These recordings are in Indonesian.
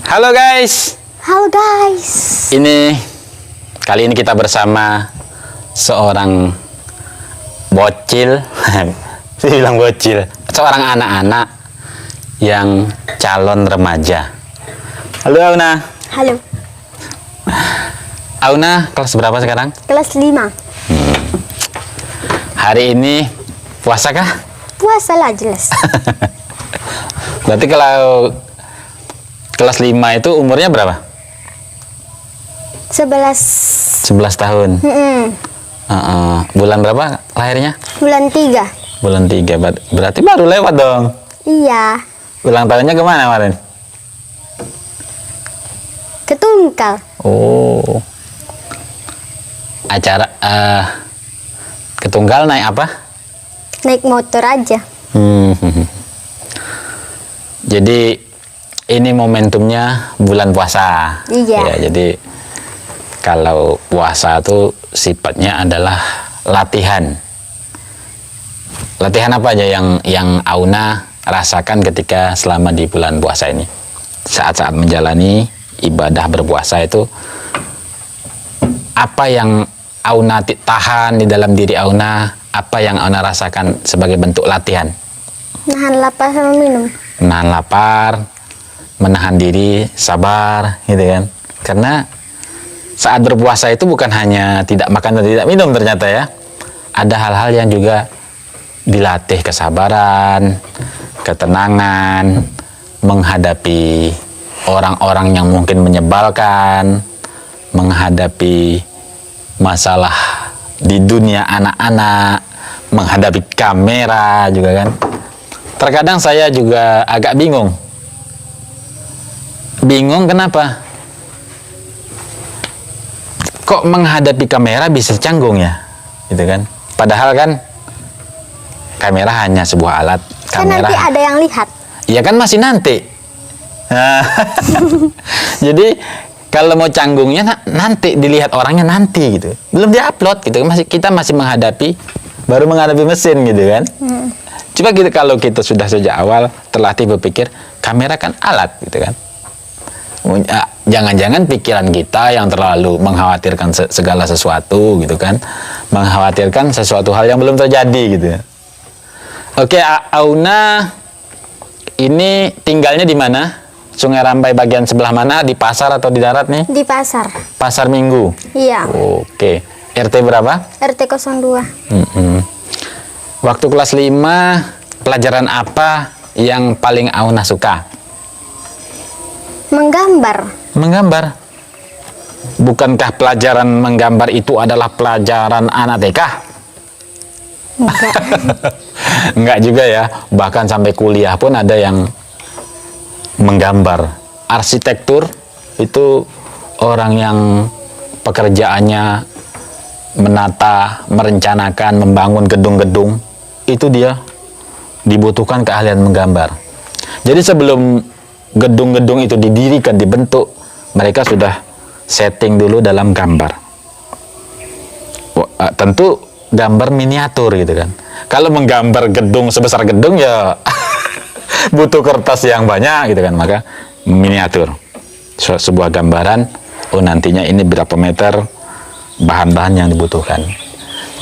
Halo guys. Halo guys. Kali ini kita bersama seorang bocil, saya bilang bocil, seorang anak-anak yang calon remaja. Halo Auna. Halo. Auna kelas berapa sekarang? Kelas 5. Hari ini puasa kah? Puasa lah jelas. Berarti kalau kelas 5 itu umurnya berapa? 11. 11 tahun. Bulan berapa lahirnya? Bulan 3. Bulan 3, berarti baru lewat dong. Iya. Ulang tahunnya kemana kemarin? Ke Tungkal. Oh. Acara ke Tunggal naik apa? Naik motor aja. Jadi ini momentumnya bulan puasa. Iya. Ya, jadi kalau puasa itu sifatnya adalah latihan. Latihan apa aja yang Auna rasakan ketika selama di bulan puasa ini? Saat-saat menjalani ibadah berpuasa itu, apa yang Auna tahan di dalam diri Auna? Apa yang Auna rasakan sebagai bentuk latihan? Nahan lapar sama minum. Menahan lapar, menahan diri, sabar, gitu kan? Karena saat berpuasa itu bukan hanya tidak makan dan tidak minum ternyata ya. Ada hal-hal yang juga dilatih, kesabaran, ketenangan, menghadapi orang-orang yang mungkin menyebalkan, menghadapi masalah di dunia anak-anak, menghadapi kamera juga kan. Terkadang saya juga agak bingung. Bingung kenapa? Kok menghadapi kamera bisa canggung ya? Gitu kan. Padahal kan kamera hanya sebuah alat. Kan nanti ada yang lihat. Iya kan masih nanti. Nah, jadi kalau mau canggungnya nanti dilihat orangnya nanti gitu. Belum diupload gitu. Kita masih baru menghadapi mesin gitu kan. Coba kalau kita sudah sejak awal terlatih berpikir kamera kan alat gitu kan. Jangan-jangan pikiran kita yang terlalu mengkhawatirkan segala sesuatu gitu kan. Mengkhawatirkan sesuatu hal yang belum terjadi gitu. Oke, Auna ini tinggalnya di mana? Sungai Rambai bagian sebelah mana? Di pasar atau di darat nih? Di pasar. Pasar Minggu? Iya. Oke. RT berapa? RT 02. Waktu kelas 5, pelajaran apa yang paling Auna suka? Menggambar. Menggambar. Bukankah pelajaran menggambar itu adalah pelajaran anak TK? Enggak. Enggak juga ya. Bahkan sampai kuliah pun ada yang menggambar. Arsitektur itu orang yang pekerjaannya menata, merencanakan, membangun gedung-gedung, itu dia dibutuhkan keahlian menggambar. Jadi sebelum gedung-gedung itu didirikan, dibentuk, mereka sudah setting dulu dalam gambar. Tentu gambar miniatur gitu kan. Kalau menggambar gedung sebesar gedung ya butuh kertas yang banyak gitu kan, maka miniatur. Sebuah gambaran, nantinya ini berapa meter, bahan-bahan yang dibutuhkan.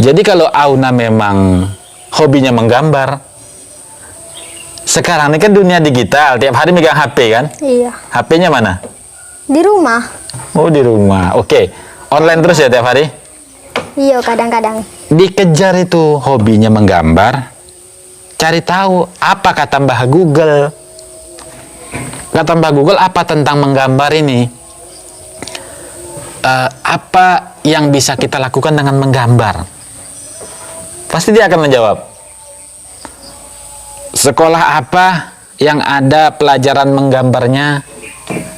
Jadi kalau Auna memang hobinya menggambar, sekarang ini kan dunia digital, tiap hari megang HP kan? Iya. HP-nya mana? Di rumah. Oh, di rumah. Oke. Online terus ya tiap hari? Iya, kadang-kadang. Dikejar itu hobinya menggambar, cari tahu apa kata Mbah Google. Kata Mbah Google apa tentang menggambar ini? Apa yang bisa kita lakukan dengan menggambar? Pasti dia akan menjawab. Sekolah apa yang ada pelajaran menggambarnya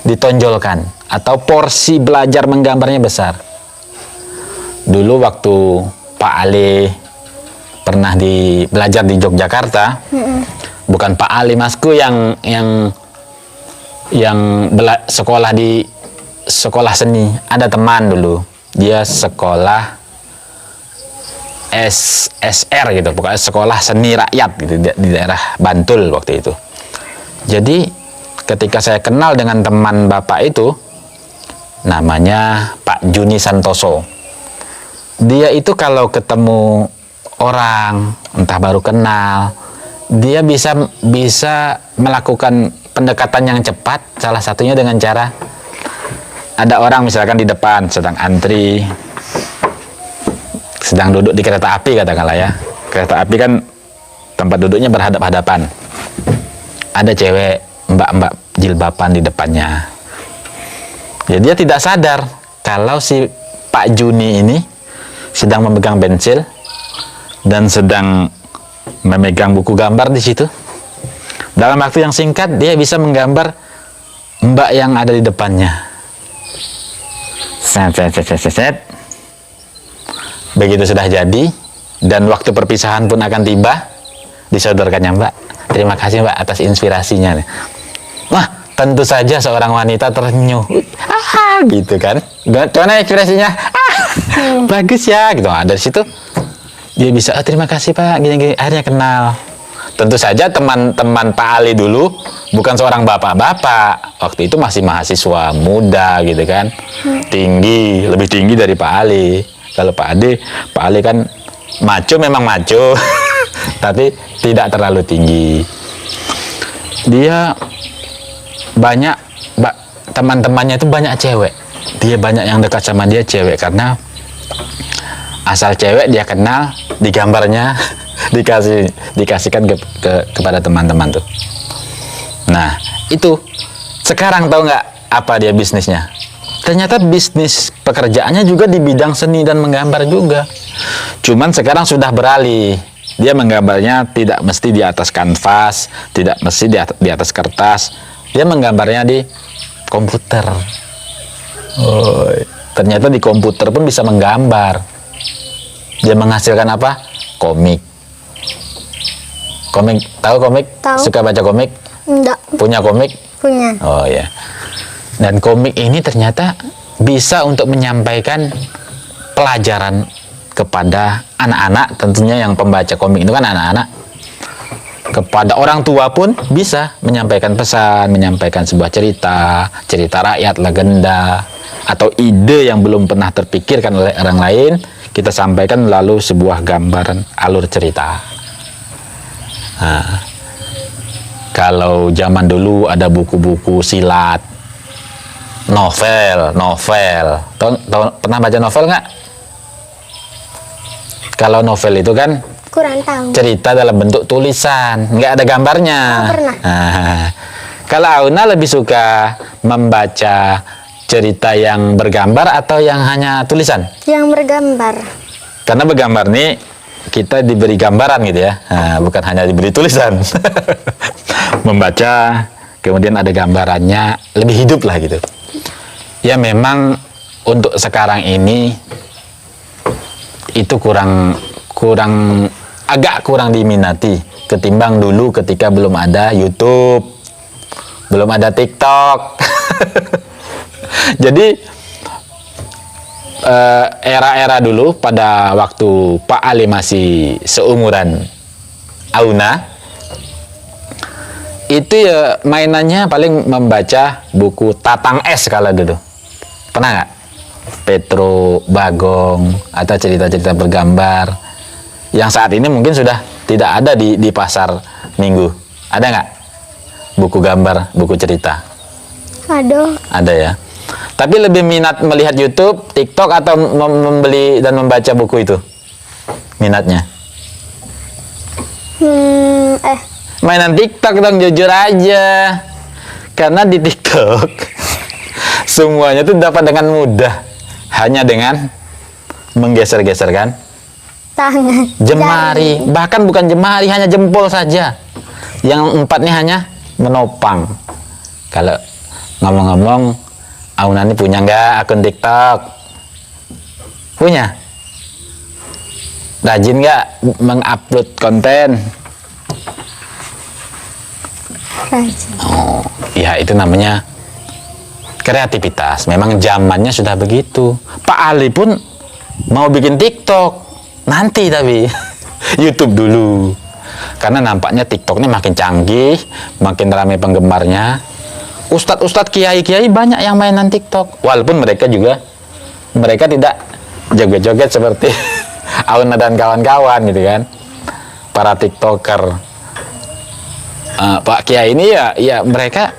ditonjolkan atau porsi belajar menggambarnya besar? Dulu waktu Pak Ali pernah belajar di Yogyakarta, bukan Pak Ali masku yang sekolah di sekolah seni. Ada teman dulu, dia sekolah SSR gitu, pokoknya sekolah seni rakyat gitu di daerah Bantul waktu itu. Jadi ketika saya kenal dengan teman Bapak itu, namanya Pak Juni Santoso. Dia itu kalau ketemu orang, entah baru kenal, dia bisa melakukan pendekatan yang cepat. Salah satunya dengan cara, ada orang misalkan di depan sedang antri, sedang duduk di kereta api katakanlah ya. Kereta api kan tempat duduknya berhadap-hadapan. Ada cewek, mbak-mbak jilbaban di depannya. Ya, dia tidak sadar kalau si Pak Juni ini sedang memegang pensil dan sedang memegang buku gambar di situ. Dalam waktu yang singkat dia bisa menggambar mbak yang ada di depannya. Set. Begitu sudah jadi dan waktu perpisahan pun akan tiba, disodorkannya, Mbak. Terima kasih Mbak atas inspirasinya. Wah, tentu saja seorang wanita tersenyum. Gitu kan. Gimana ekspresinya? Bagus ya gitu. Nah, dari situ dia bisa, terima kasih Pak, gini-gini, akhirnya kenal. Tentu saja teman-teman Pak Ali dulu bukan seorang bapak-bapak. Waktu itu masih mahasiswa muda gitu kan. Tinggi, lebih tinggi dari Pak Ali. Kalau Pak Ali kan maco, memang maco. Tapi tidak terlalu tinggi. Dia banyak, teman-temannya itu banyak cewek. Dia banyak yang dekat sama dia cewek, karena asal cewek dia kenal, digambarnya dikasihkan kepada teman-teman tuh. Nah, itu sekarang tahu nggak apa dia bisnisnya? Ternyata bisnis pekerjaannya juga di bidang seni dan menggambar juga. Cuman sekarang sudah beralih. Dia menggambarnya tidak mesti di atas kanvas, tidak mesti di atas kertas. Dia menggambarnya di komputer. Oh, ternyata di komputer pun bisa menggambar. Dia menghasilkan apa? Komik. Komik, tahu komik? Tahu. Suka baca komik? Enggak. Punya komik? Punya. Oh ya. Dan komik ini ternyata bisa untuk menyampaikan pelajaran kepada anak-anak, tentunya yang pembaca komik itu kan anak-anak. Kepada orang tua pun bisa menyampaikan pesan, menyampaikan sebuah cerita rakyat, legenda, atau ide yang belum pernah terpikirkan oleh orang lain, kita sampaikan melalui sebuah gambaran alur cerita. Nah, kalau zaman dulu ada buku-buku silat, novel. Pernah baca novel nggak? Kalau novel itu kan Kurang tahu. cerita dalam bentuk tulisan, nggak ada gambarnya. Oh, pernah. Nah, kalau Auna lebih suka membaca cerita yang bergambar atau yang hanya tulisan? Yang bergambar. Karena bergambar nih kita diberi gambaran gitu ya, nah, bukan hanya diberi tulisan. Membaca, kemudian ada gambarannya, lebih hidup lah gitu. Ya memang untuk sekarang ini itu agak kurang diminati ketimbang dulu ketika belum ada YouTube, belum ada TikTok. Jadi era-era dulu pada waktu Pak Ali masih seumuran Auna, itu ya mainannya paling membaca buku Tatang S kala dulu. Pernah nggak? Petro, Bagong, atau cerita-cerita bergambar yang saat ini mungkin sudah tidak ada di pasar minggu. Ada nggak buku gambar, buku cerita? Aduh. Ada ya. Tapi lebih minat melihat YouTube, TikTok, atau membeli dan membaca buku itu? Minatnya? Mainan TikTok dong, jujur aja. Karena di TikTok semuanya tuh dapat dengan mudah, hanya dengan menggeser-geserkan Tangan. jemari, bahkan bukan jemari, hanya jempol saja. Yang empatnya hanya menopang. Kalau ngomong-ngomong, Auna ini punya nggak akun TikTok? Punya? Rajin nggak mengupload konten? Rajin. Oh, ya itu namanya kreativitas. Memang zamannya sudah begitu. Pak Ali pun mau bikin TikTok nanti, tapi YouTube dulu. Karena nampaknya TikTok ini makin canggih, makin ramai penggemarnya. Ustadz-ustadz, kiai-kiai banyak yang mainan TikTok. Walaupun mereka tidak joget-joget seperti Auna dan kawan-kawan gitu kan. Para TikToker. Pak Kiai ini ya mereka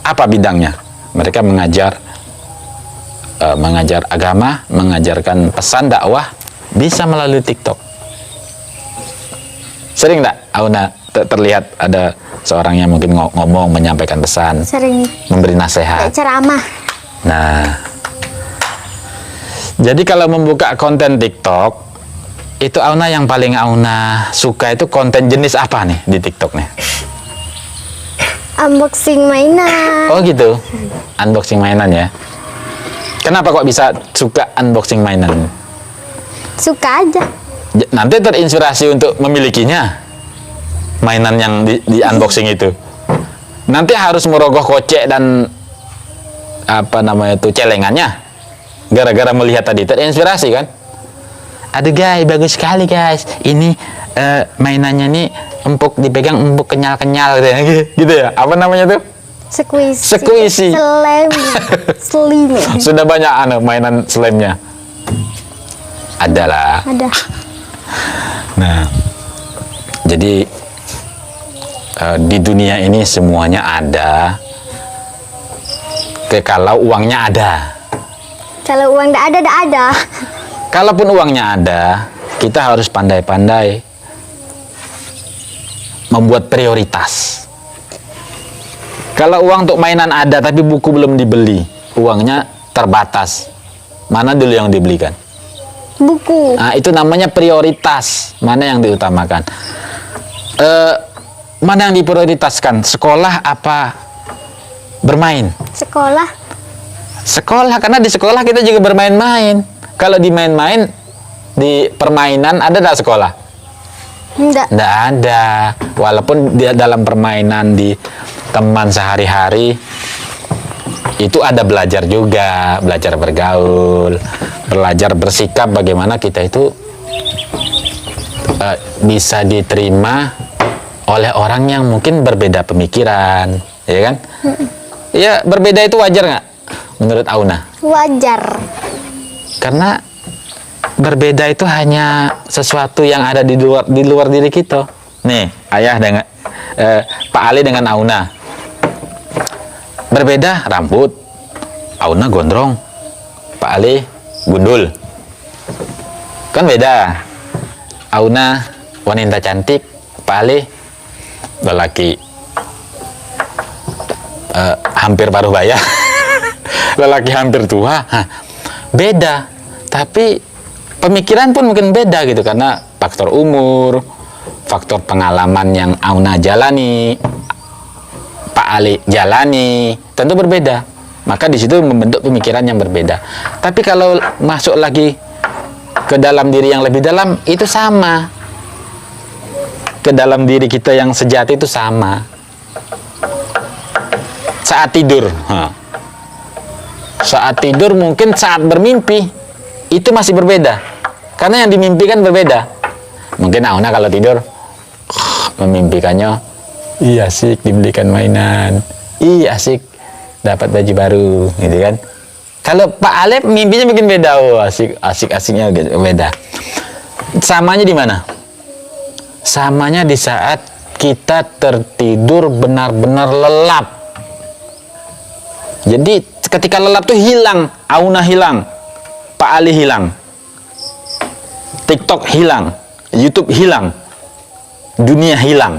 apa bidangnya? Mereka mengajar agama, mengajarkan pesan dakwah bisa melalui TikTok. Sering enggak Auna terlihat ada seorang yang mungkin ngomong, menyampaikan pesan, Sering. memberi nasihat. Ceramah. Nah, jadi kalau membuka konten TikTok, itu Auna yang paling Auna suka itu konten jenis apa nih di TikTok nih? Unboxing mainan. Oh gitu, unboxing mainan ya. Kenapa kok bisa suka unboxing mainan? Suka aja. Nanti terinspirasi untuk memilikinya, mainan yang di unboxing itu. Nanti harus merogoh kocek dan apa namanya itu celengannya. Gara-gara melihat tadi terinspirasi kan. Aduh guys, bagus sekali guys. Ini mainannya nih empuk, dipegang empuk, kenyal-kenyal gitu ya. Apa namanya tuh? Squishy. Slim. Sudah banyak mainan slimnya. Adalah. Ada. Nah, jadi di dunia ini semuanya ada. Kalau uangnya ada. Kalau uang tidak ada. Kalaupun uangnya ada, kita harus pandai-pandai membuat prioritas. Kalau uang untuk mainan ada tapi buku belum dibeli, uangnya terbatas. Mana dulu yang dibelikan? Buku. Nah, itu namanya prioritas. Mana yang diutamakan? Mana yang diprioritaskan? Sekolah apa bermain? Sekolah. Sekolah, karena di sekolah kita juga bermain-main. Kalau di main-main, di permainan ada nggak sekolah? Enggak. Nggak ada. Walaupun di dalam permainan di teman sehari-hari itu ada belajar juga, belajar bergaul, belajar bersikap, bagaimana kita itu bisa diterima oleh orang yang mungkin berbeda pemikiran, ya kan? Ya berbeda itu wajar nggak menurut Auna? Wajar. Karena berbeda itu hanya sesuatu yang ada di luar diri kita. Nih, ayah dengan Pak Ali dengan Auna. Berbeda rambut. Auna gondrong. Pak Ali gundul. Kan beda. Auna wanita cantik, Pak Ali lelaki hampir paruh baya. Lelaki hampir tua. Beda. Tapi pemikiran pun mungkin beda gitu, karena faktor umur, faktor pengalaman yang Auna jalani, Pak Ali jalani, tentu berbeda. Maka di situ membentuk pemikiran yang berbeda. Tapi kalau masuk lagi ke dalam diri yang lebih dalam, itu sama. Ke dalam diri kita yang sejati itu sama. Saat tidur, saat tidur mungkin saat bermimpi itu masih berbeda, karena yang dimimpikan berbeda. Mungkin Auna kalau tidur memimpikannya, iya asik dibelikan mainan, iya asik dapat baju baru, gitu kan. Kalau Pak Alep mimpinya mungkin beda, oh asik-asiknya gitu, beda. Samanya di mana? Samanya di saat kita tertidur benar-benar lelap. Jadi ketika lelap tuh hilang, Auna hilang, Pak Ali hilang, TikTok hilang, YouTube hilang, dunia hilang.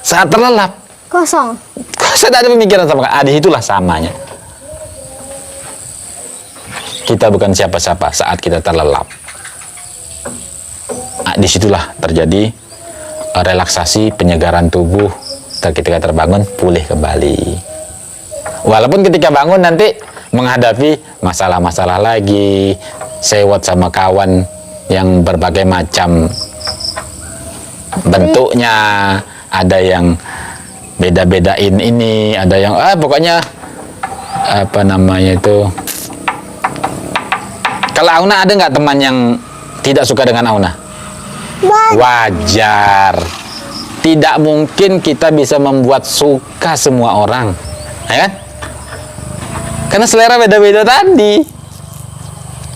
Saat terlelap, Kosong. saya ada pemikiran sama kan? Di itulah samanya. Kita bukan siapa-siapa saat kita terlelap. Disitulah terjadi relaksasi, penyegaran tubuh. Ketika terbangun, pulih kembali. Walaupun ketika bangun nanti menghadapi masalah-masalah lagi, sewot sama kawan yang berbagai macam bentuknya, ada yang beda-bedain ini, ada yang pokoknya apa namanya itu. Kalau Auna ada nggak teman yang tidak suka dengan Auna? Wajar. Tidak mungkin kita bisa membuat suka semua orang. ya kan? Karena selera beda-beda tadi,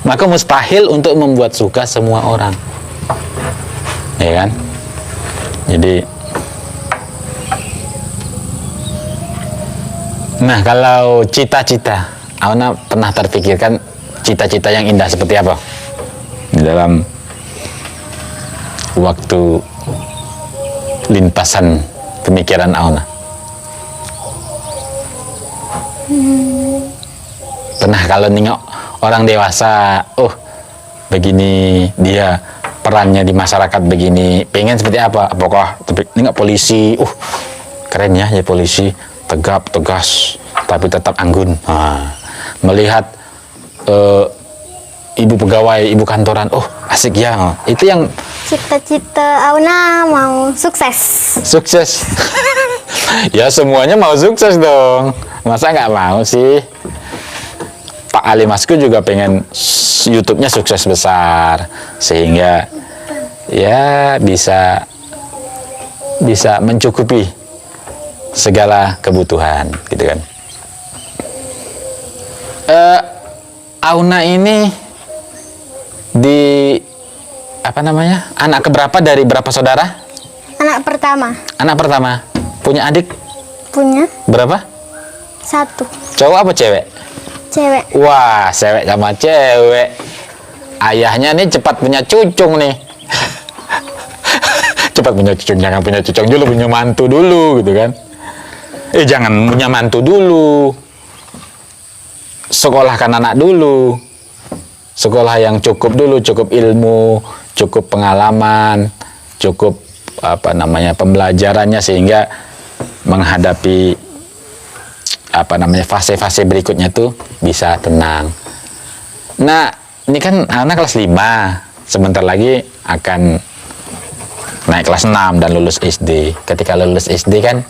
maka mustahil untuk membuat suka semua orang, ya kan? Jadi, nah kalau cita-cita, Auna pernah terpikirkan cita-cita yang indah seperti apa dalam waktu limpasan pemikiran Auna? Pernah kalau nengok orang dewasa, oh begini dia perannya di masyarakat begini, pengen seperti apa? Apakah nengok polisi, keren ya polisi, tegap, tegas, tapi tetap anggun. Melihat ibu pegawai, ibu kantoran, asik ya. Itu yang Cita-cita Auna mau sukses. sukses. Ya semuanya mau sukses dong. Masa nggak mau sih? Pak Ali Masku juga pengen YouTube-nya sukses besar, sehingga ya bisa mencukupi segala kebutuhan, gitu kan. Auna ini anak keberapa dari berapa saudara? Anak pertama. Anak pertama. Punya adik Punya berapa? 1. Cowok apa cewek? Cewek. Wah, cewek sama cewek. Ayahnya nih cepat punya cucung nih. Cepat punya cucung, jangan punya cucung dulu, punya mantu dulu, gitu kan. Jangan punya mantu dulu. Sekolahkan anak dulu. Sekolah yang cukup dulu, cukup ilmu, cukup pengalaman, cukup pembelajarannya, sehingga menghadapi fase-fase berikutnya tuh bisa tenang. Nah, ini kan anak kelas 5, sebentar lagi akan naik kelas 6 dan lulus SD. Ketika lulus SD kan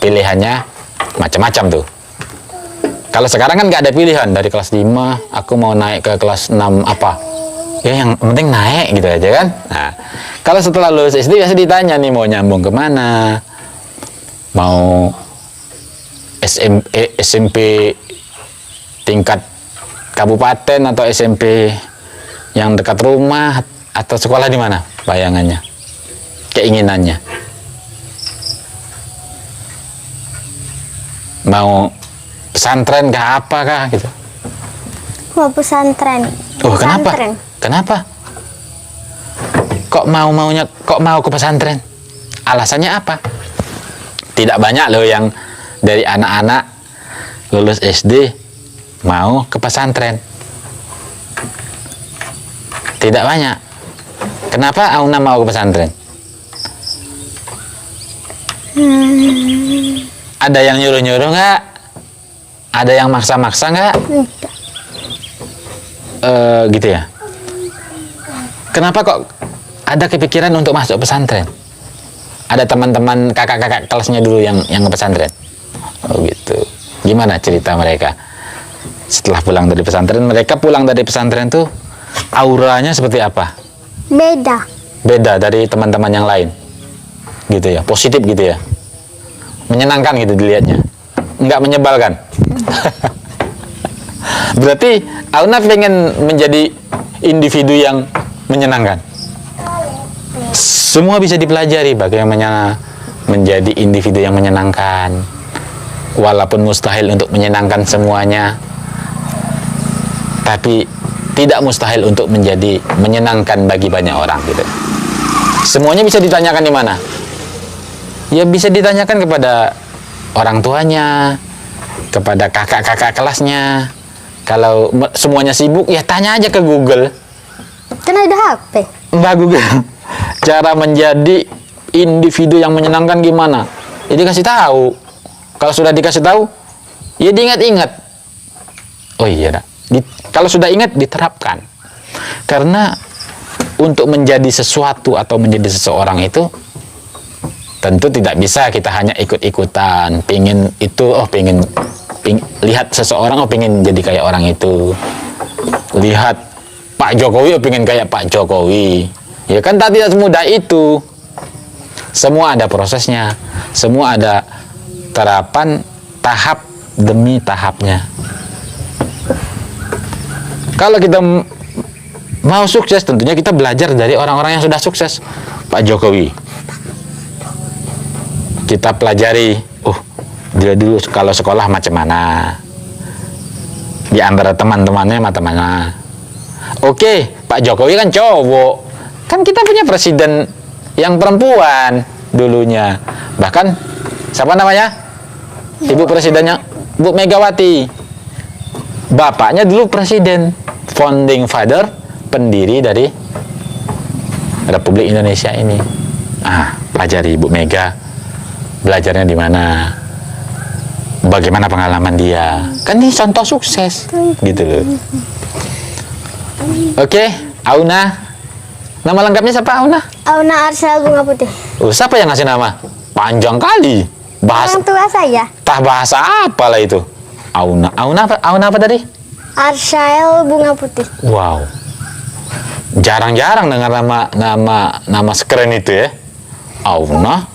pilihannya macam-macam tuh. Kalau sekarang kan nggak ada pilihan, dari kelas 5 aku mau naik ke kelas 6 apa. Ya yang penting naik gitu aja kan. Nah, kalau setelah lulus SD biasa ditanya nih mau nyambung kemana, mau SMP tingkat kabupaten atau SMP yang dekat rumah, atau sekolah di mana bayangannya, keinginannya. Mau pesantren kah, apakah gitu? Mau pesantren. Kenapa? Pesantren. Kenapa? Kok mau ke pesantren? Alasannya apa? Tidak banyak loh yang dari anak-anak lulus SD mau ke pesantren. Tidak banyak. Kenapa Auna mau ke pesantren? Ada yang nyuruh-nyuruh nggak? Ada yang maksa-maksa nggak? Gitu ya. Kenapa kok ada kepikiran untuk masuk pesantren? Ada teman-teman kakak-kakak kelasnya dulu yang ke pesantren. Gitu. Gimana cerita mereka? Setelah pulang dari pesantren, mereka pulang dari pesantren tuh auranya seperti apa? Beda. Beda dari teman-teman yang lain. Gitu ya, positif gitu ya. Menyenangkan gitu dilihatnya. Enggak menyebalkan. Berarti Auna pengen menjadi individu yang menyenangkan. Semua bisa dipelajari bagaimana menjadi individu yang menyenangkan. Walaupun mustahil untuk menyenangkan semuanya, tapi tidak mustahil untuk menjadi menyenangkan bagi banyak orang gitu. Semuanya bisa ditanyakan di mana? Ya bisa ditanyakan kepada orang tuanya, kepada kakak-kakak kelasnya. Kalau semuanya sibuk, ya tanya aja ke Google. Kan ada HP. Mbak Google, cara menjadi individu yang menyenangkan gimana? Jadi kasih tahu. Kalau sudah dikasih tahu, ya diingat-ingat. Oh iya, kalau sudah ingat diterapkan. Karena untuk menjadi sesuatu atau menjadi seseorang itu tentu tidak bisa kita hanya ikut-ikutan. Pingin itu, lihat seseorang, pingin jadi kayak orang itu. Lihat Pak Jokowi, pingin kayak Pak Jokowi. Ya kan tidak semudah itu. Semua ada prosesnya. Semua ada terapan tahap demi tahapnya. Kalau kita mau sukses, tentunya kita belajar dari orang-orang yang sudah sukses. Pak Jokowi, kita pelajari, dia dulu kalau sekolah macam mana, di antara teman-temannya macam mana. Oke, Pak Jokowi kan cowok, kan kita punya presiden yang perempuan dulunya. Bahkan siapa namanya? Ibu presidennya Bu Megawati. Bapaknya dulu presiden, founding father, pendiri dari Republik Indonesia ini. Pelajari Bu Mega, belajarnya di mana, bagaimana pengalaman dia, kan ini contoh sukses gitu loh. Oke, Auna, nama lengkapnya siapa Auna? Auna Arsyel Bunga Putih. Siapa yang ngasih nama? Panjang kali. Bahasa Orang tua saya. bahasa apa lah itu? Auna apa tadi? Arsyel Bunga Putih. Wow, jarang-jarang dengar nama sekeren itu ya. Auna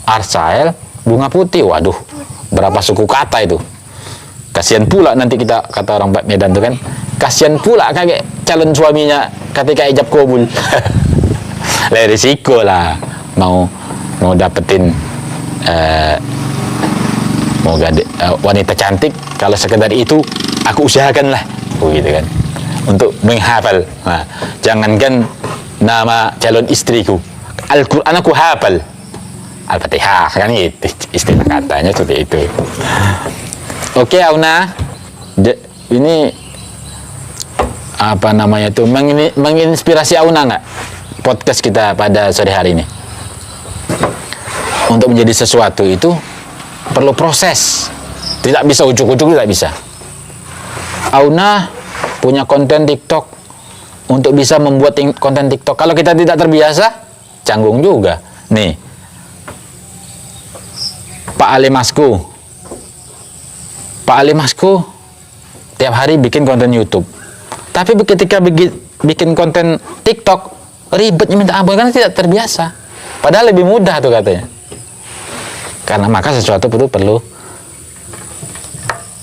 Arsyel Bunga Putih. Waduh, berapa suku kata itu? Kasihan pula nanti kita, kata orang Medan tuh kan, kasihan pula kakek calon suaminya ketika ijab kabul. Lah risiko lah, mau dapetin wanita cantik, kalau sekedar itu aku usahakan lah, gitu kan, untuk menghafal. Nah, jangankan nama calon istriku, Al-Quran aku hafal, Al-Fatihah, kan itu istilah katanya seperti itu. Oke Auna, ini apa namanya tuh, menginspirasi Auna nggak podcast kita pada sore hari ini? Untuk menjadi sesuatu itu perlu proses, tidak bisa ujuk-ujuk, tidak bisa. Auna punya konten TikTok, untuk bisa membuat konten TikTok, kalau kita tidak terbiasa, canggung juga. Nih, Pak Ali Masku tiap hari bikin konten YouTube, tapi ketika bikin konten TikTok ribetnya minta ampun karena tidak terbiasa, padahal lebih mudah tuh katanya. Karena maka sesuatu perlu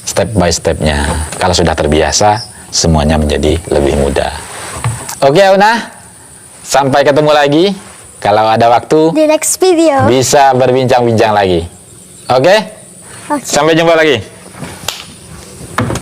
step by stepnya. Kalau sudah terbiasa, semuanya menjadi lebih mudah. Oke Auna, sampai ketemu lagi. Kalau ada waktu, Di next video. bisa berbincang-bincang lagi. Oke? Oke. Sampai jumpa lagi.